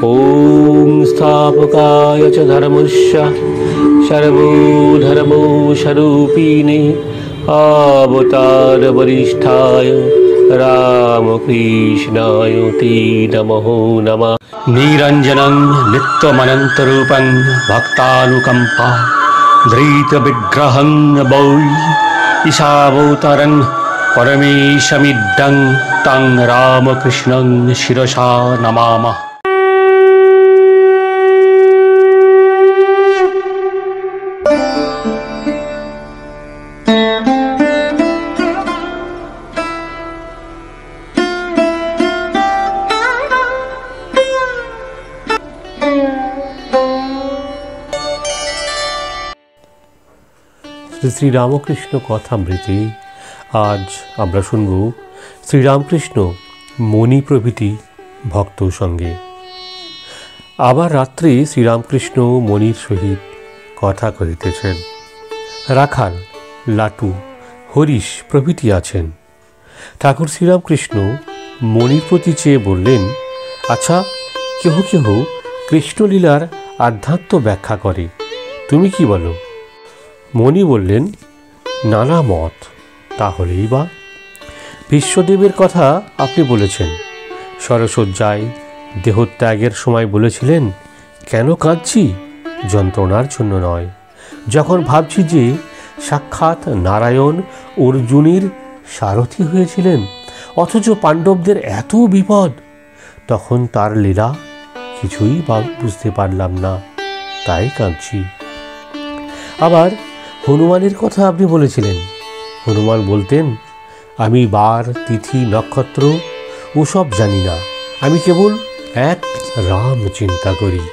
ॐ स्थापकाय च धर्मस्य सर्वधर्मो स्वरूपिणे अवतार वरिष्ठाय रामकृष्णाय ते नमो नमः। निरञ्जनं नित्यमनन्तरूपं भक्तानुकम्पा धृतविग्रहं वै ईशावतारं परमेशमिदं तं रामकृष्णं शिरसा नमामः। শ্রী রামকৃষ্ণ কথামৃতে আজ আমরা শুনব শ্রীরামকৃষ্ণ মণি প্রভৃতি ভক্ত সঙ্গে। আবার রাত্রে শ্রীরামকৃষ্ণ মণির সহিত কথা কহিতেছেন। রাখাল, লাটু, হরিশ প্রভৃতি আছেন। ঠাকুর শ্রীরামকৃষ্ণ মণির প্রতি চেয়ে বললেন, আচ্ছা, কেহ কেহ কৃষ্ণলীলার আধ্যাত্ম ব্যাখ্যা করে, তুমি কি বলো? মণি বললেন, নানা মত, তাহলেই বা। বিশ্বদেবের কথা আপনি বলেছেন, সরসজ্জায় দেহত্যাগের সময় বলেছিলেন, কেন কাঁদছি? যন্ত্রণার জন্য নয়। যখন ভাবছি যে সাক্ষাৎ নারায়ণ অর্জুনের সারথি হয়েছিলেন, অথচ পাণ্ডবদের এত বিপদ, তখন তার লীলা কিছুই বুঝতে পারলাম না, তাই কাঁদছি। আবার হনুমানের কথা আপনি বলেছিলেন। হনুমান বলতেন, আমি বার, তিথি, নক্ষত্র ওসব জানি না, আমি কেবল এক রাম চিন্তা করি।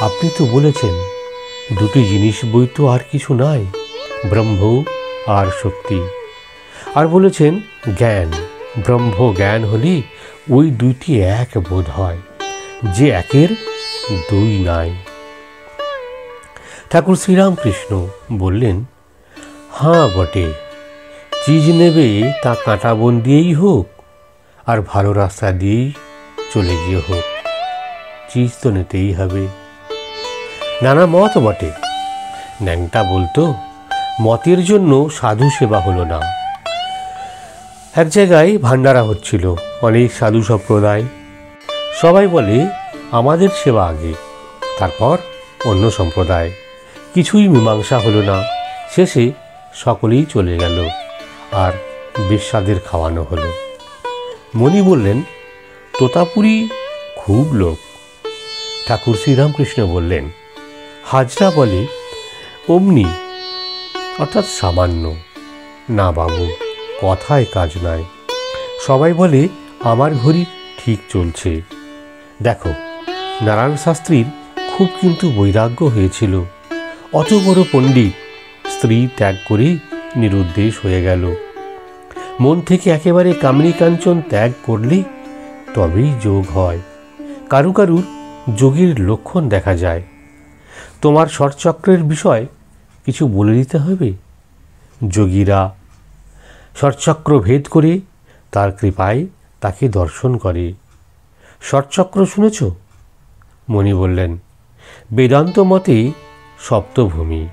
আপনি তো বলেছেন, দুটি জিনিস বই তো আর কিছু নাই, ব্রহ্ম আর শক্তি। আর বলেছেন, জ্ঞান, ব্রহ্ম জ্ঞান হলে ওই দুইটি এক বোধ হয়, যে একের দুই নাই। ঠাকুর শ্রীরামকৃষ্ণ বললেন, হাঁ বটে, চিজ নেবে তা কাঁটা বন দিয়েই হোক আর ভালো রাস্তা দিয়েই চলে গিয়ে হোক, চিজ তো নিতেই হবে। নানা মত বটে। ন্যাংটা বলতো, মতের জন্য সাধু সেবা হলো না। এক জায়গায় ভান্ডারা হচ্ছিল, অনেক সাধু সম্প্রদায়। সবাই বলে, আমাদের সেবা আগে, তারপর অন্য সম্প্রদায়। কিছুই মীমাংসা হলো না। শেষে সকলেই চলে গেল, আর বেশ্যাদের খাওয়ানো হলো। মণি বললেন, তোতাপুরি খুব লোক। ঠাকুর শ্রীরামকৃষ্ণ বললেন, হাজরা বলে অমনি, অর্থাৎ সামান্য। না বাবু, কথায় কাজ নাই। সবাই বলে আমার ঘড়ি ঠিক চলছে। দেখো, নারায়ণ শাস্ত্রীর খুব কিন্তু বৈরাগ্য হয়েছিল। অত বড় পণ্ডিত স্ত্রী ত্যাগ করে নিরুদ্দেশ হয়ে গেল। মন থেকে একেবারে কামিনী কাঞ্চন ত্যাগ করলে তবেই যোগ হয়। কারু কারুর যোগীর লক্ষণ দেখা যায়। তোমার ষটচক্রের বিষয় কিছু বলে দিতে হবে। যোগীরা ষটচক্র ভেদ করে তার কৃপায় তাকে দর্শন করে। ষটচক্র শুনেছ? মণি বললেন, বেদান্ত মতে সপ্তভূমি।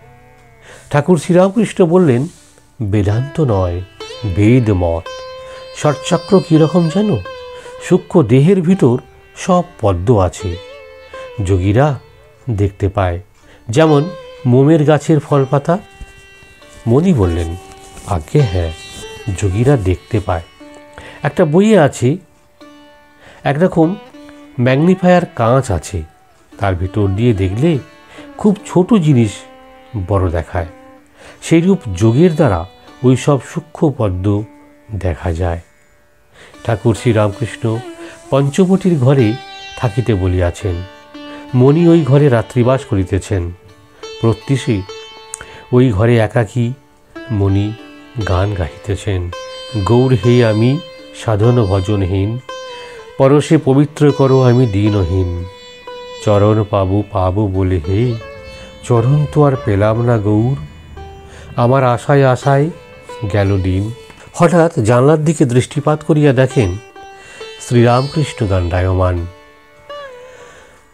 ঠাকুর শ্রীরামকৃষ্ণ বললেন, বেদান্ত নয়, বেদ মত। ষটচক্র কীরকম জানো? সূক্ষ্ম দেহের ভিতর সব পদ্ম আছে, যোগীরা দেখতে পায়, যেমন মোমের গাছের ফল পাতা। মণি বললেন, আজ্ঞে হ্যাঁ, যোগীরা দেখতে পায়। একটা বইয়ে আছে, একরকম ম্যাগনিফায়ার কাঁচ আছে, তার ভিতর দিয়ে দেখলে খুব ছোট জিনিস বড় দেখায়। সেইরূপ যোগের দ্বারা ওই সব সূক্ষ্ম পদ্ম দেখা যায়। ঠাকুর শ্রীরামকৃষ্ণ পঞ্চবটির ঘরে থাকিতে বলিয়াছেন। মণি ওই ঘরে রাত্রিবাস করিতেছেন। প্রত্যুষে ওই ঘরে একাকী মণি গান গাহিতেছেন। গৌর হে আমি সাধন ভজনহীন, পরশে পবিত্র করো আমি দীনহীন। চরণ পাবো পাবো বলে হে, চরণ তো আর পেলাম না গৌর। আমার আশায় আশায় গেল দিন। হঠাৎ জানলার দিকে দৃষ্টিপাত করিয়া দেখেন শ্রীরামকৃষ্ণ দণ্ডায়মান।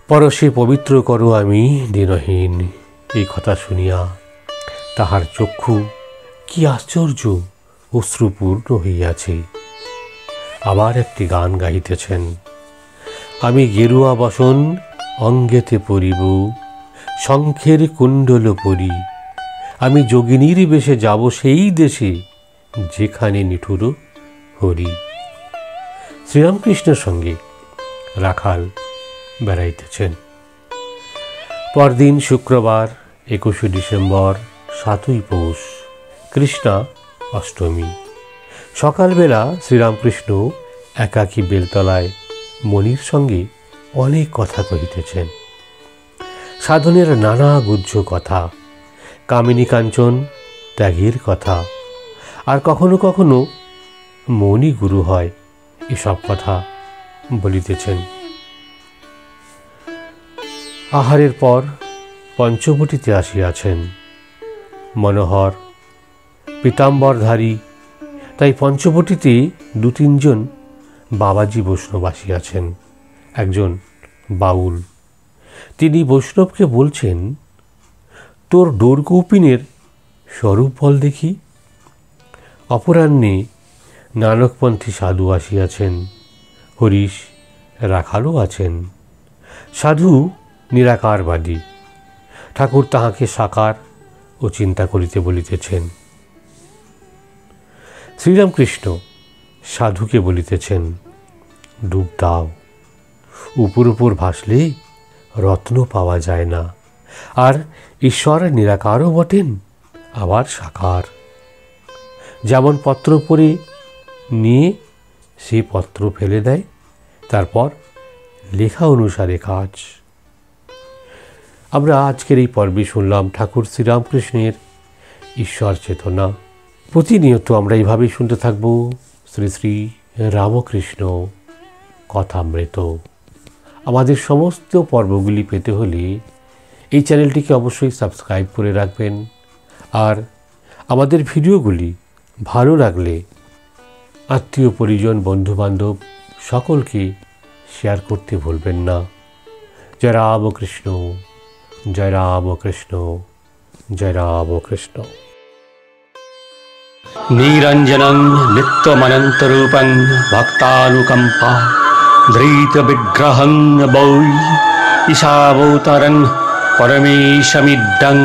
পরশে পবিত্র করো আমি দিনহীন। এই কথা শুনিয়া তাহার চক্ষু কি আশ্চর্য অশ্রুপূর্ণ হইয়াছে। আবার একটি গান গাইতেছেন। আমি গেরুয়া বসন অঙ্গেতে পরিব, শঙ্খের কুণ্ডল পরি। আমি যোগিনীর বেশে যাব সেই দেশে, যেখানে নিঠুর হরি। শ্রীরামকৃষ্ণের সঙ্গে রাখাল বেড়াইতেছেন। পরদিন শুক্রবার 21শে ডিসেম্বর, 7ই পৌষ, কৃষ্ণা অষ্টমী। সকালবেলা শ্রীরামকৃষ্ণ একাকী বেলতলায় মণির সঙ্গে অনেক কথা কহিতেছেন। সাধনের নানা গুহ্য কথা, কামিনী কাঞ্চন ত্যাগের কথা, আর কখনো কখনো মণি গুরু হয় এসব কথা বলিতেছেন। আহারের পর পঞ্চবটিতে আসিয়াছেন। মনোহর পীতাম্বরধারী, তাই পঞ্চবটিতে 2-3 বাবাজি বৈষ্ণব আসিয়াছেন। একজন বাউল, তিনি বৈষ্ণবকে বলছেন, তোর ডোরকৌপিনের স্বরূপ বল দেখি। অপরাহ্নে নানকপন্থী সাধু আসিয়াছেন। হরিশ রাখালও আছেন। সাধু নিরাকারবাদী। ঠাকুর তাহাকে সাকার ও চিন্তা করিতে বলিতেছেন। শ্রীরামকৃষ্ণ সাধুকে বলিতেছেন, ডুব দাও, উপর উপর ভাসলে রত্ন পাওয়া যায় না। আর ঈশ্বর নিরাকারও বটেন, আবার সাকার। যেমন পত্র পড়ে নিয়ে সে পত্র ফেলে দেয়, তারপর লেখা অনুসারে কাজ। আমরা আজকের এই পর্বে শুনলাম ঠাকুর শ্রীরামকৃষ্ণের ঈশ্বর চেতনা। প্রতিনিয়ত আমরা এইভাবেই শুনতে থাকব শ্রী শ্রী রামকৃষ্ণ কথামৃত। আমাদের সমস্ত পর্বগুলি পেতে হলে এই চ্যানেলটিকে অবশ্যই সাবস্ক্রাইব করে রাখবেন। আর আমাদের ভিডিওগুলি ভালো লাগলে আত্মীয় পরিজন বন্ধুবান্ধব সকলকে শেয়ার করতে ভুলবেন না। জয় রামকৃষ্ণ, জয় রামকৃষ্ণ, জয় রামকৃষ্ণ। নিরঞ্জনং নিত্যমনন্তরূপং ভক্তানুকম্পা ধৃত বিগ্রহং বৈ ঈশাবতারং পরমেশমিড্ডং